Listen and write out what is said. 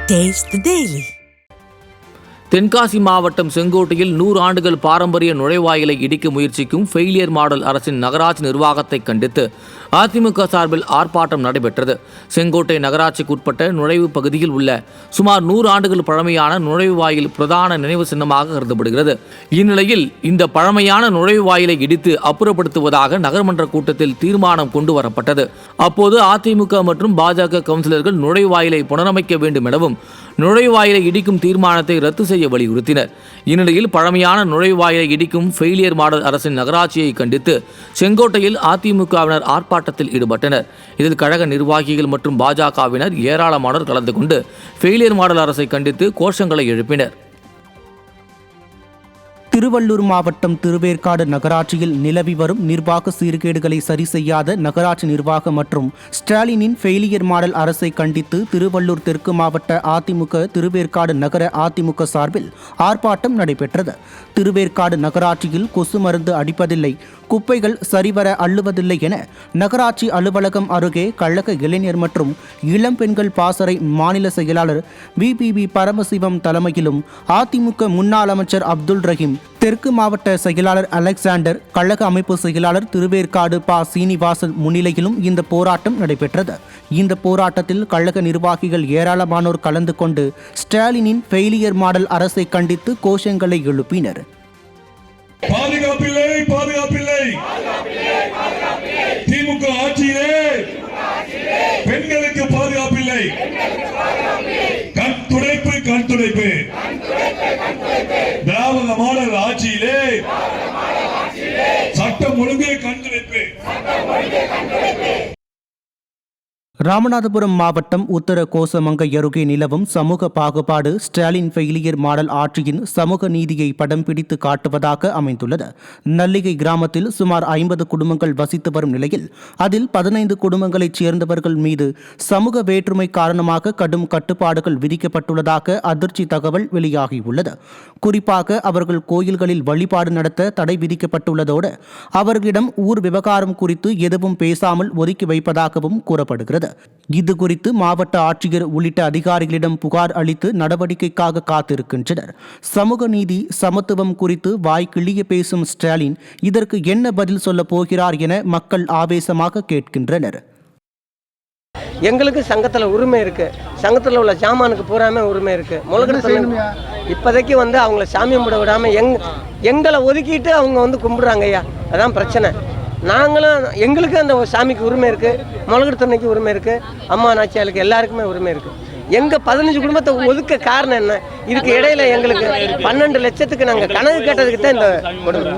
Taste the Daily. Tenkasi மாவட்டம் செங்கோட்டையில் 100 ஆண்டுகள் பாரம்பரிய நுழைவாயிலை இடிக்க முயற்சிக்கும் ஃபெயிலியர் மாடல் அரசின் நகராட்சி நிர்வாகத்தை கண்டித்து அதிமுக சார்பில் ஆர்ப்பாட்டம் நடைபெற்றது. செங்கோட்டை நகராட்சிக்கு உட்பட்ட நுழைவு பகுதியில் உள்ள சுமார் 100 ஆண்டுகள் பழமையான நுழைவாயில் பிரதான நினைவு சின்னமாக கருதப்படுகிறது. இந்நிலையில் இந்த பழமையான நுழைவாயிலை இடித்து அப்புறப்படுத்துவதாக நகர்மன்ற கூட்டத்தில் தீர்மானம் கொண்டு வரப்பட்டது. அப்போது அதிமுக மற்றும் பாஜக கவுன்சிலர்கள் நுழைவாயிலை புனரமைக்க வேண்டும் எனவும் நுழைவாயிலை இடிக்கும் தீர்மானத்தை ரத்து செய்ய வலியுறுத்தினர். இந்நிலையில் பழமையான நுழைவாயிலை இடிக்கும் ஃபெயிலியர் மாடல் அரசின் நகராட்சியை கண்டித்து செங்கோட்டையில் அதிமுகவினர் ஆர்ப்பாட்டத்தில் ஈடுபட்டனர். இதில் கழக நிர்வாகிகள் மற்றும் பாஜகவினர் ஏராளமானோர் கலந்து கொண்டு ஃபெயிலியர் மாடல் அரசை கண்டித்து கோஷங்களை எழுப்பினர். திருவள்ளூர் மாவட்டம் திருவேற்காடு நகராட்சியில் நிலவி வரும் நிர்வாக சீர்கேடுகளை சரி செய்யாத நகராட்சி நிர்வாகம் மற்றும் ஸ்டாலினின் ஃபெயிலியர் மாடல் அரசை கண்டித்து திருவள்ளூர் தெற்கு மாவட்ட அதிமுக திருவேற்காடு நகர அதிமுக சார்பில் ஆர்ப்பாட்டம் நடைபெற்றது. திருவேற்காடு நகராட்சியில் கொசு மருந்து அடிப்பதில்லை, குப்பைகள் சரிவர அள்ளுவதில்லை என நகராட்சி அலுவலகம் அருகே கழக இளைஞர் மற்றும் இளம் பெண்கள் பாசறை மாநில செயலாளர் VPB பரமசிவம் தலைமையிலும் அதிமுக முன்னாள் அமைச்சர் அப்துல் ரஹீம், தெற்கு மாவட்ட செயலாளர் அலெக்சாண்டர், கழக அமைப்பு செயலாளர் திருவேற்காடு சீனிவாசன் முன்னிலையிலும் இந்த போராட்டம் நடைபெற்றது. இந்த போராட்டத்தில் கழக நிர்வாகிகள் ஏராளமானோர் கலந்து கொண்டு ஸ்டாலினின் ஃபெயிலியர் மாடல் அரசை கண்டித்து கோஷங்களை எழுப்பினர். பாதுகாப்பில்லை, பாதுகாப்பில்லை. திமுக ஆட்சியிலே பெண்களுக்கு பாதுகாப்பில்லை. கண் துடைப்பு, கண் துடைப்பு. திராவிட மாடல் ஆட்சியிலே சட்டம் ஒழுங்கு, கண் துடைப்பு. ராமநாதபுரம் மாவட்டம் உத்தர கோசமங்கை அருகே நிலவும் சமூக பாகுபாடு ஸ்டாலின் ஃபெயிலியர் மாடல் ஆட்சியின் சமூக நீதியை படம் பிடித்து காட்டுவதாக அமைந்துள்ளது. நல்லிகை கிராமத்தில் சுமார் 50 குடும்பங்கள் வசித்து வரும் நிலையில் அதில் 15 குடும்பங்களைச் சேர்ந்தவர்கள் மீது சமூக வேற்றுமை காரணமாக கடும் கட்டுப்பாடுகள் விதிக்கப்பட்டுள்ளதாக அதிர்ச்சி தகவல் வெளியாகியுள்ளது. குறிப்பாக அவர்கள் கோயில்களில் வழிபாடு நடத்த தடை விதிக்கப்பட்டுள்ளதோடு அவர்களிடம் ஊர் விவகாரம் குறித்து எதுவும் பேசாமல் ஒதுக்கி வைப்பதாகவும் கூறப்படுகிறது. இது குறித்து மாவட்ட ஆட்சியர் உள்ளிட்ட அதிகாரிகளிடம் புகார் அளித்து நடவடிக்கைக்காக காத்திருக்கின்றனர். சமூக நீதி, சமத்துவம் குறித்து வாய் கிளிய பேசும் ஸ்டாலின் இதற்கு என்ன பதில் சொல்ல போகிறார் என மக்கள் ஆவேசமாக கேட்கின்றனர். எங்களுக்கு சங்கத்தில் உரிமை இருக்குது, சங்கத்தில் உள்ள சாமானுக்கு பூராமே உரிமை இருக்குது. முளகடத்தில் இப்போதைக்கு அவங்கள சாமியம் விட விடாமல் எங்களை ஒதுக்கிட்டு அவங்க கும்பிடுறாங்க ஐயா. அதான் பிரச்சனை. நாங்களும் எங்களுக்கு அந்த சாமிக்கு உரிமை இருக்குது, முளகடத்தன்னைக்கு உரிமை இருக்குது, அம்மா நாச்சியாளுக்கு எல்லாருக்குமே உரிமை இருக்குது. எங்கள் 15 குடும்பத்தை ஒதுக்க காரணம் என்ன? இதுக்கு இடையில எங்களுக்கு 12 லட்சத்துக்கு நாங்கள் கணக்கு கேட்டதுக்கு தான் இந்த கொடுமை.